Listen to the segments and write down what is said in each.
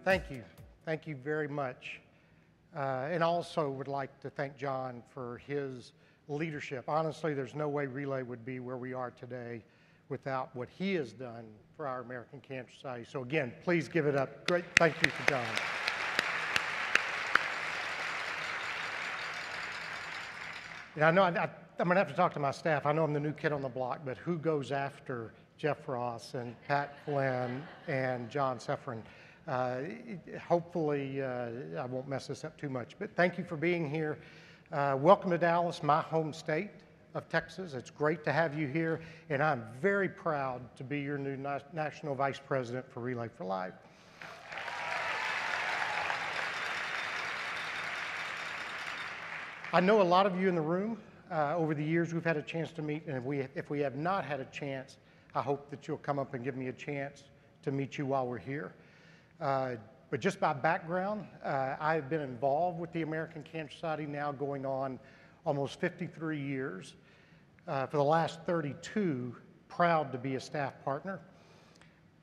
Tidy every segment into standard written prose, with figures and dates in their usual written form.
Thank you. Thank you very much. And also would like to thank John for his leadership. Honestly, there's no way Relay would be where we are today without what he has done for our American Cancer Society. So again, please give it up. Great, thank you to John. And I know I'm going to have to talk to my staff. I know I'm the new kid on the block, but who goes after Jeff Ross and Pat Flynn and John Sefrin? Hopefully, I won't mess this up too much, but thank you for being here. Welcome to Dallas, my home state of Texas. It's great to have you here, and I'm very proud to be your new National Vice President for Relay for Life. I know a lot of you in the room. Over the years, we've had a chance to meet, and if we have not had a chance, I hope that you'll come up and give me a chance to meet you while we're here. But just by background, I've been involved with the American Cancer Society now going on almost 53 years. For the last 32, proud to be a staff partner.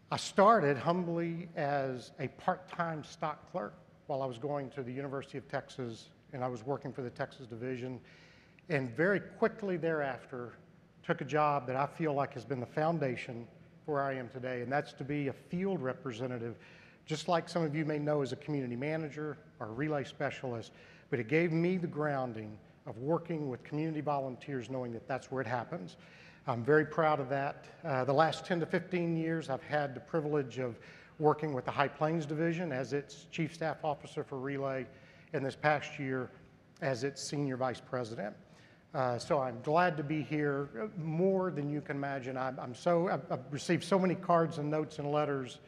I started humbly as a part-time stock clerk while I was going to the University of Texas, and I was working for the Texas division, and very quickly thereafter took a job that I feel like has been the foundation for where I am today, and that's to be a field representative, just like some of you may know as a community manager or a relay specialist, but it gave me the grounding of working with community volunteers, knowing that that's where it happens. I'm very proud of that. The last 10 to 15 years, I've had the privilege of working with the High Plains Division as its Chief Staff Officer for Relay, and this past year as its Senior Vice President. So I'm glad to be here, more than you can imagine. I've received so many cards and notes and letters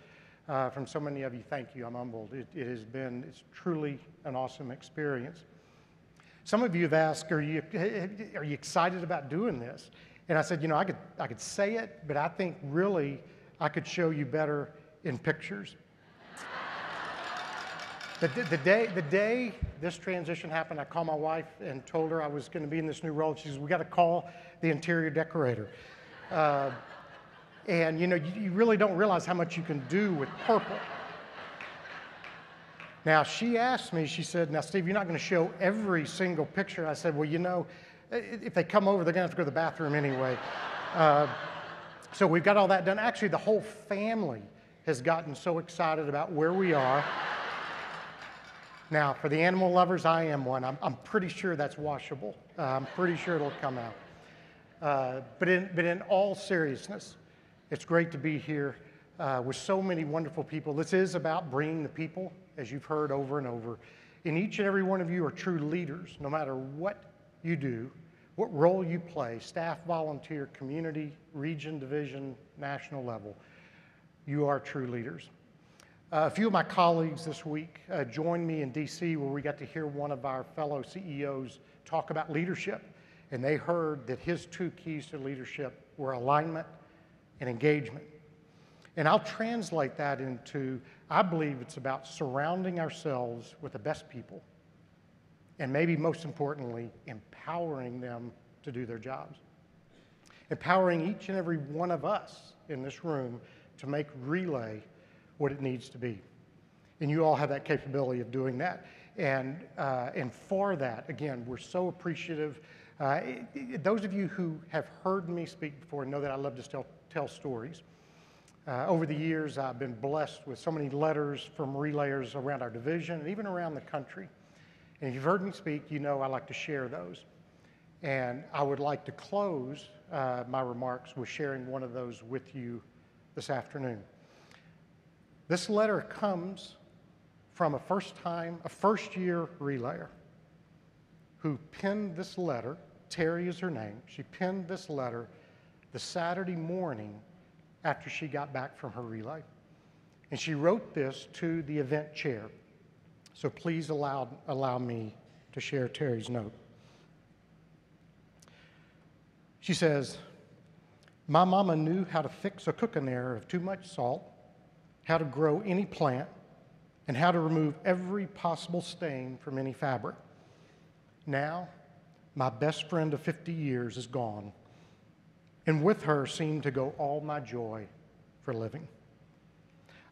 from so many of you. Thank you, I'm humbled. It's truly an awesome experience. Some of you have asked, are you excited about doing this? And I said, you know, I could say it, but I think really I could show you better in pictures. The day this transition happened, I called my wife and told her I was going to be in this new role. She says, we got to call the interior decorator. And you know, you really don't realize how much you can do with purple. Now, she asked me, she said, now, Steve, you're not going to show every single picture. I said, well, you know, if they come over, they're going to have to go to the bathroom anyway. So we've got all that done. Actually, the whole family has gotten so excited about where we are. Now, for the animal lovers, I am one. I'm pretty sure that's washable. I'm pretty sure it'll come out. But in all seriousness, it's great to be here with so many wonderful people. This is about bringing the people, as you've heard over and over. And each and every one of you are true leaders, no matter what you do, what role you play, staff, volunteer, community, region, division, national level. You are true leaders. A few of my colleagues this week joined me in DC, where we got to hear one of our fellow CEOs talk about leadership. And they heard that his two keys to leadership were alignment and engagement. And I'll translate that into, I believe it's about surrounding ourselves with the best people, and maybe most importantly, empowering them to do their jobs. Empowering each and every one of us in this room to make Relay what it needs to be. And you all have that capability of doing that. And for that, again, we're so appreciative. Those of you who have heard me speak before know that I love to tell stories. Over the years, I've been blessed with so many letters from relayers around our division and even around the country. And if you've heard me speak, you know I like to share those. And I would like to close my remarks with sharing one of those with you this afternoon. This letter comes from a first-year relayer who penned this letter. Terry is her name. She penned this letter the Saturday morning after she got back from her relay. And she wrote this to the event chair. So please allow me to share Terry's note. She says, my mama knew how to fix a cooking error of too much salt, how to grow any plant, and how to remove every possible stain from any fabric. Now, my best friend of 50 years is gone, and with her seemed to go all my joy for living.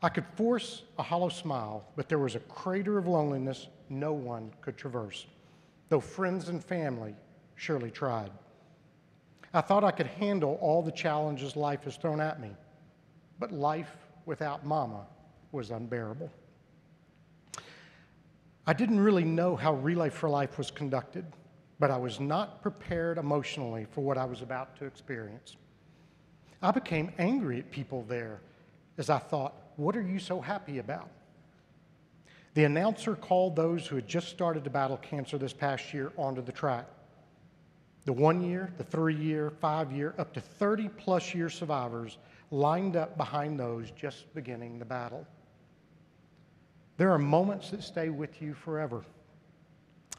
I could force a hollow smile, but there was a crater of loneliness no one could traverse, though friends and family surely tried. I thought I could handle all the challenges life has thrown at me, but life without Mama was unbearable. I didn't really know how Relay for Life was conducted, but I was not prepared emotionally for what I was about to experience. I became angry at people there as I thought, what are you so happy about? The announcer called those who had just started to battle cancer this past year onto the track. The 1 year, the 3 year, 5 year, up to 30+ year survivors lined up behind those just beginning the battle. There are moments that stay with you forever.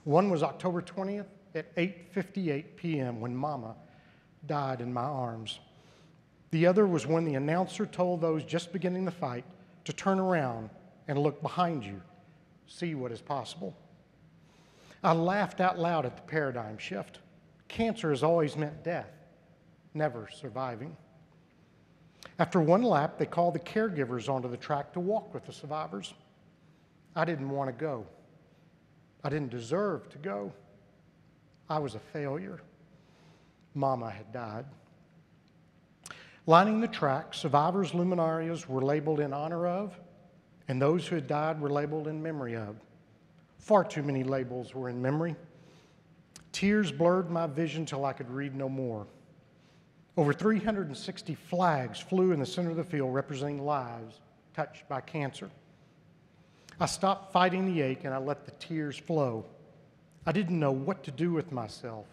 One was October 20th at 8:58 p.m. when Mama died in my arms. The other was when the announcer told those just beginning the fight to turn around and look behind you, see what is possible. I laughed out loud at the paradigm shift. Cancer has always meant death, never surviving. After one lap, they called the caregivers onto the track to walk with the survivors. I didn't want to go. I didn't deserve to go. I was a failure. Mama had died. Lining the track, survivors' luminarias were labeled in honor of, and those who had died were labeled in memory of. Far too many labels were in memory. Tears blurred my vision till I could read no more. Over 360 flags flew in the center of the field representing lives touched by cancer. I stopped fighting the ache and I let the tears flow. I didn't know what to do with myself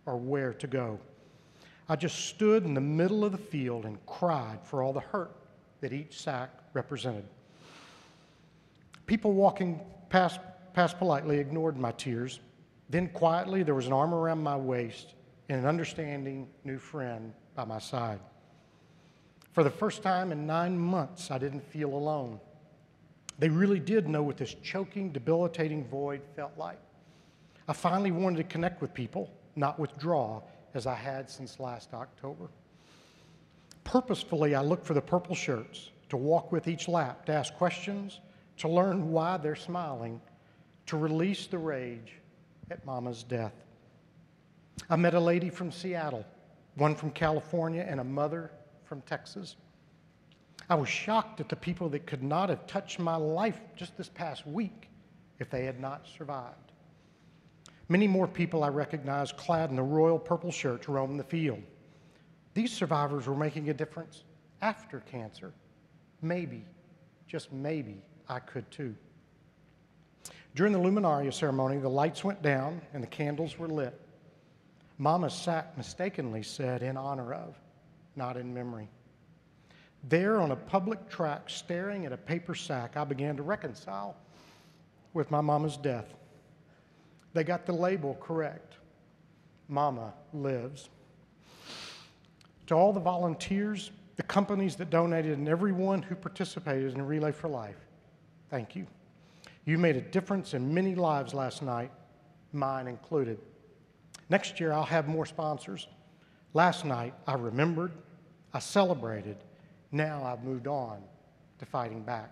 or where to go. I just stood in the middle of the field and cried for all the hurt that each sack represented. People walking past politely ignored my tears. Then quietly there was an arm around my waist and an understanding new friend by my side. For the first time in 9 months, I didn't feel alone. They really did know what this choking, debilitating void felt like. I finally wanted to connect with people, not withdraw, as I had since last October. Purposefully, I looked for the purple shirts to walk with each lap, to ask questions, to learn why they're smiling, to release the rage at Mama's death. I met a lady from Seattle, one from California, and a mother from Texas. I was shocked at the people that could not have touched my life just this past week if they had not survived. Many more people I recognized clad in the royal purple shirts roamed the field. These survivors were making a difference after cancer. Maybe, just maybe, I could too. During the Luminaria ceremony, the lights went down and the candles were lit. Mama's sack mistakenly said, in honor of, not in memory. There on a public track, staring at a paper sack, I began to reconcile with my Mama's death. They got the label correct. Mama lives. To all the volunteers, the companies that donated, and everyone who participated in Relay for Life, thank you. You made a difference in many lives last night, mine included. Next year, I'll have more sponsors. Last night, I remembered, I celebrated. Now I've moved on to fighting back.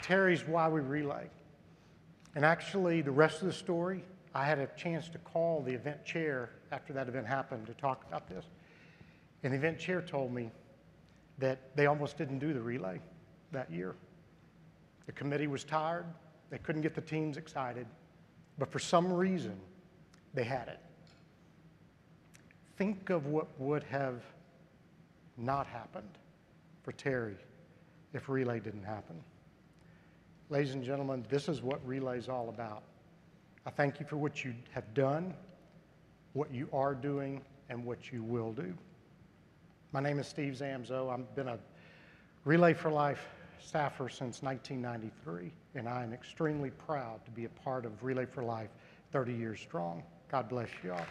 Terry's why we relay. And actually, the rest of the story, I had a chance to call the event chair after that event happened to talk about this. And the event chair told me that they almost didn't do the relay that year. The committee was tired. They couldn't get the teams excited. But for some reason, they had it. Think of what would have not happened for Terry if relay didn't happen. Ladies and gentlemen, this is what relay is all about. I thank you for what you have done, what you are doing, and what you will do. My name is Steve Zamzow. I've been a Relay for Life staffer since 1993, and I am extremely proud to be a part of Relay for Life 30 years strong. God bless you all.